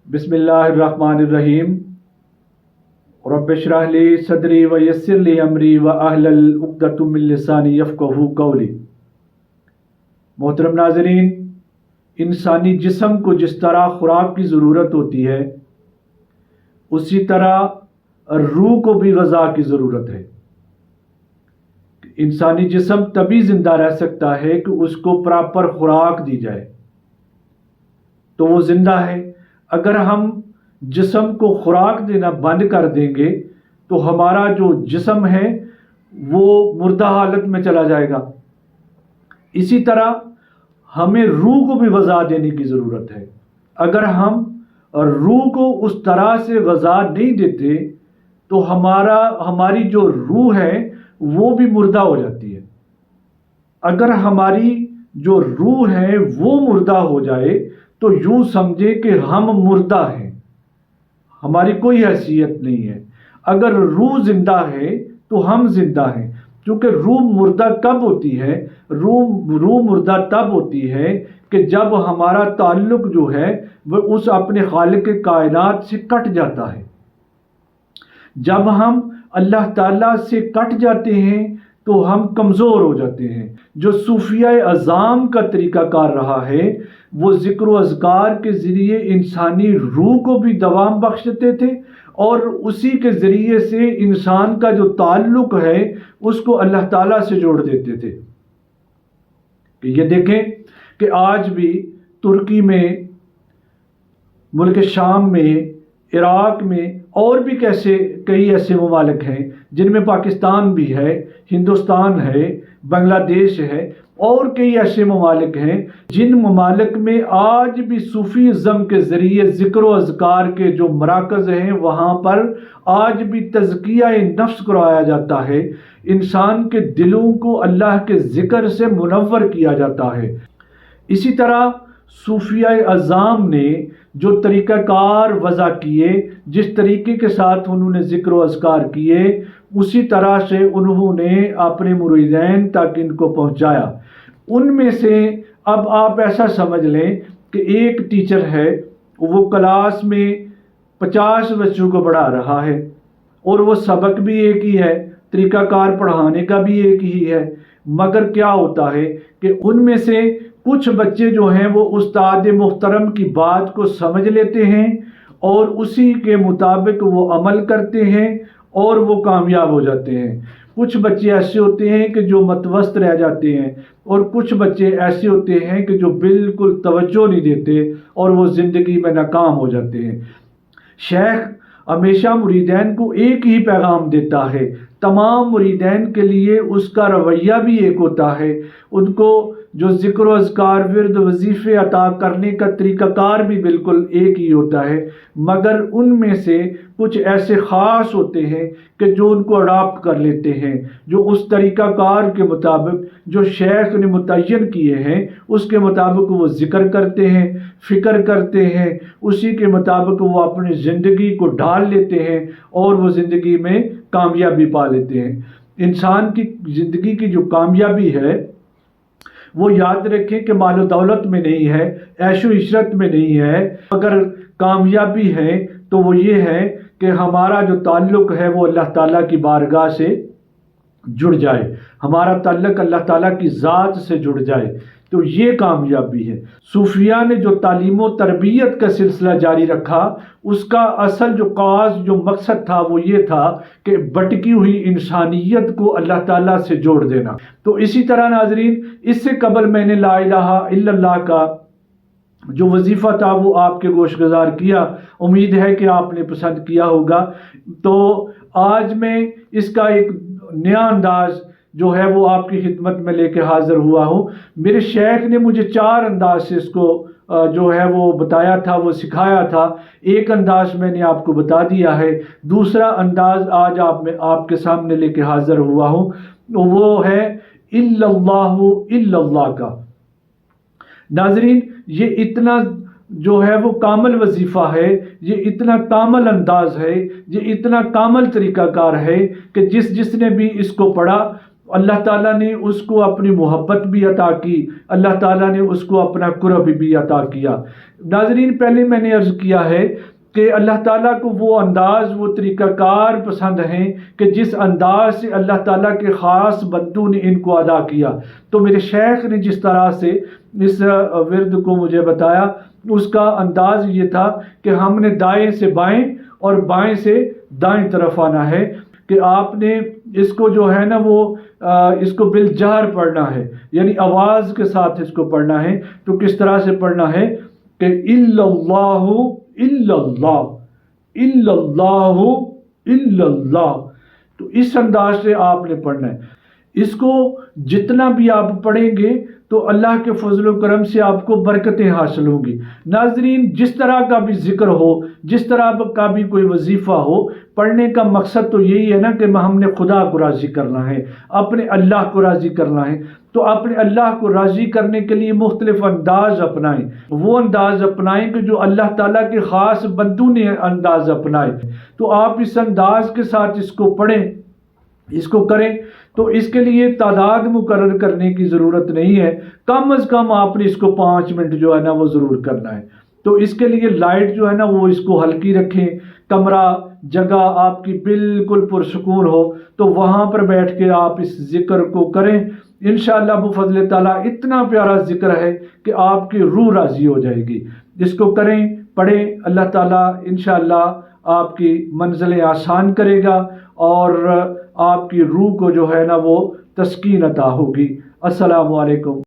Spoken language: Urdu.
بسم اللہ الرحمن الرحیم رب اشرح لی صدری ویسر لی امری واحلل عقدۃ من لسانی یفقہوا قولی۔ محترم ناظرین، انسانی جسم کو جس طرح خوراک کی ضرورت ہوتی ہے اسی طرح روح کو بھی غذا کی ضرورت ہے۔ انسانی جسم تبھی زندہ رہ سکتا ہے کہ اس کو پراپر خوراک دی جائے تو وہ زندہ ہے۔ اگر ہم جسم کو خوراک دینا بند کر دیں گے تو ہمارا جو جسم ہے وہ مردہ حالت میں چلا جائے گا۔ اسی طرح ہمیں روح کو بھی غذا دینے کی ضرورت ہے۔ اگر ہم روح کو اس طرح سے غذا نہیں دیتے تو ہماری جو روح ہے وہ بھی مردہ ہو جاتی ہے۔ اگر ہماری جو روح ہے وہ مردہ ہو جائے تو یوں سمجھے کہ ہم مردہ ہیں، ہماری کوئی حیثیت نہیں ہے۔ اگر روح زندہ ہے تو ہم زندہ ہیں، کیونکہ روح مردہ کب ہوتی ہے؟ روح مردہ تب ہوتی ہے کہ جب ہمارا تعلق جو ہے وہ اس اپنے خالق کائنات سے کٹ جاتا ہے۔ جب ہم اللہ تعالیٰ سے کٹ جاتے ہیں تو ہم کمزور ہو جاتے ہیں۔ جو صوفیہ اعظام کا طریقہ کار رہا ہے وہ ذکر و اذکار کے ذریعے انسانی روح کو بھی دوام بخشتے تھے اور اسی کے ذریعے سے انسان کا جو تعلق ہے اس کو اللہ تعالیٰ سے جوڑ دیتے تھے۔ یہ دیکھیں کہ آج بھی ترکی میں، ملک شام میں، عراق میں اور بھی کئی ایسے ممالک ہیں جن میں پاکستان بھی ہے، ہندوستان ہے، بنگلہ دیش ہے اور کئی ایسے ممالک ہیں جن ممالک میں آج بھی صوفی ازم کے ذریعے ذکر و اذکار کے جو مراکز ہیں وہاں پر آج بھی تزکیہ نفس کرایا جاتا ہے، انسان کے دلوں کو اللہ کے ذکر سے منور کیا جاتا ہے۔ اسی طرح صوفیہ اعظام نے جو طریقہ کار وضع کیے، جس طریقے کے ساتھ انہوں نے ذکر و اذکار کیے، اسی طرح سے انہوں نے اپنے مریدین تک ان کو پہنچایا۔ ان میں سے اب آپ ایسا سمجھ لیں کہ ایک ٹیچر ہے، وہ کلاس میں 50 بچوں کو پڑھا رہا ہے اور وہ سبق بھی ایک ہی ہے، طریقہ کار پڑھانے کا بھی ایک ہی ہے، مگر کیا ہوتا ہے کہ ان میں سے کچھ بچے جو ہیں وہ استاد محترم کی بات کو سمجھ لیتے ہیں اور اسی کے مطابق وہ عمل کرتے ہیں اور وہ کامیاب ہو جاتے ہیں۔ کچھ بچے ایسے ہوتے ہیں کہ جو متوسط رہ جاتے ہیں اور کچھ بچے ایسے ہوتے ہیں کہ جو بالکل توجہ نہیں دیتے اور وہ زندگی میں ناکام ہو جاتے ہیں۔ شیخ ہمیشہ مریدین کو ایک ہی پیغام دیتا ہے، تمام مریدین کے لیے اس کا رویہ بھی ایک ہوتا ہے، ان کو جو ذکر و اذکار ورد وظیفے عطا کرنے کا طریقہ کار بھی بالکل ایک ہی ہوتا ہے، مگر ان میں سے کچھ ایسے خاص ہوتے ہیں کہ جو ان کو اڈاپٹ کر لیتے ہیں، جو اس طریقہ کار کے مطابق جو شیخ نے متعین کیے ہیں اس کے مطابق وہ ذکر کرتے ہیں، فکر کرتے ہیں، اسی کے مطابق وہ اپنی زندگی کو ڈھال لیتے ہیں اور وہ زندگی میں کامیابی پا لیتے ہیں۔ انسان کی زندگی کی جو کامیابی ہے وہ یاد رکھیں کہ مال و دولت میں نہیں ہے، عیش و عشرت میں نہیں ہے، اگر کامیابی ہے تو وہ یہ ہے کہ ہمارا جو تعلق ہے وہ اللہ تعالیٰ کی بارگاہ سے جڑ جائے، ہمارا تعلق اللہ تعالیٰ کی ذات سے جڑ جائے، تو یہ کامیابی ہے۔ صوفیہ نے جو تعلیم و تربیت کا سلسلہ جاری رکھا اس کا اصل جو کاز، جو مقصد تھا وہ یہ تھا کہ بٹکی ہوئی انسانیت کو اللہ تعالیٰ سے جوڑ دینا۔ تو اسی طرح ناظرین، اس سے قبل میں نے لا الہ الا اللہ کا جو وظیفہ تھا وہ آپ کے گوش گزار کیا، امید ہے کہ آپ نے پسند کیا ہوگا۔ تو آج میں اس کا ایک نیا انداز جو ہے وہ آپ کی خدمت میں لے کے حاضر ہوا ہوں۔ میرے شیخ نے مجھے 4 انداز سے اس کو جو ہے وہ بتایا تھا، وہ سکھایا تھا۔ ایک انداز میں نے آپ کو بتا دیا ہے، دوسرا انداز آج آپ کے سامنے لے کے حاضر ہوا ہوں، وہ ہے الا اللہ کا۔ ناظرین، یہ اتنا جو ہے وہ کامل وظیفہ ہے، یہ اتنا کامل انداز ہے، یہ اتنا کامل طریقہ کار ہے کہ جس نے بھی اس کو پڑھا اللہ تعالیٰ نے اس کو اپنی محبت بھی عطا کی، اللہ تعالیٰ نے اس کو اپنا قرب بھی عطا کیا۔ ناظرین، پہلے میں نے عرض کیا ہے کہ اللہ تعالیٰ کو وہ انداز، وہ طریقہ کار پسند ہیں کہ جس انداز سے اللہ تعالیٰ کے خاص بندوں نے ان کو ادا کیا۔ تو میرے شیخ نے جس طرح سے اس ورد کو مجھے بتایا، اس کا انداز یہ تھا کہ ہم نے دائیں سے بائیں اور بائیں سے دائیں طرف آنا ہے، کہ آپ نے اس کو جو ہے نا وہ اس کو بالجہر پڑھنا ہے، یعنی آواز کے ساتھ اس کو پڑھنا ہے۔ تو کس طرح سے پڑھنا ہے کہ الا اللہ الا اللہ الا اللہ الا اللہ، تو اس انداز سے آپ نے پڑھنا ہے۔ اس کو جتنا بھی آپ پڑھیں گے تو اللہ کے فضل و کرم سے آپ کو برکتیں حاصل ہوں گی۔ ناظرین، جس طرح کا بھی ذکر ہو، جس طرح کا بھی کوئی وظیفہ ہو، پڑھنے کا مقصد تو یہی ہے نا کہ ہم نے خدا کو راضی کرنا ہے، اپنے اللہ کو راضی کرنا ہے۔ تو اپنے اللہ کو راضی کرنے کے لیے مختلف انداز اپنائیں، وہ انداز اپنائیں کہ جو اللہ تعالیٰ کے خاص بندوں نے انداز اپنائے۔ تو آپ اس انداز کے ساتھ اس کو پڑھیں، اس کو کریں۔ تو اس کے لیے تعداد مقرر کرنے کی ضرورت نہیں ہے، کم از کم آپ نے اس کو 5 منٹ جو ہے نا وہ ضرور کرنا ہے۔ تو اس کے لیے لائٹ جو ہے نا وہ اس کو ہلکی رکھیں، کمرہ جگہ آپ کی بالکل پرسکون ہو، تو وہاں پر بیٹھ کے آپ اس ذکر کو کریں۔ انشاءاللہ بفضل تعالیٰ اتنا پیارا ذکر ہے کہ آپ کی روح راضی ہو جائے گی۔ اس کو کریں، پڑھیں، اللہ تعالیٰ انشاءاللہ آپ کی منزلیں آسان کرے گا اور آپ کی روح کو جو ہے نا وہ تسکین عطا ہوگی۔ السلام علیکم۔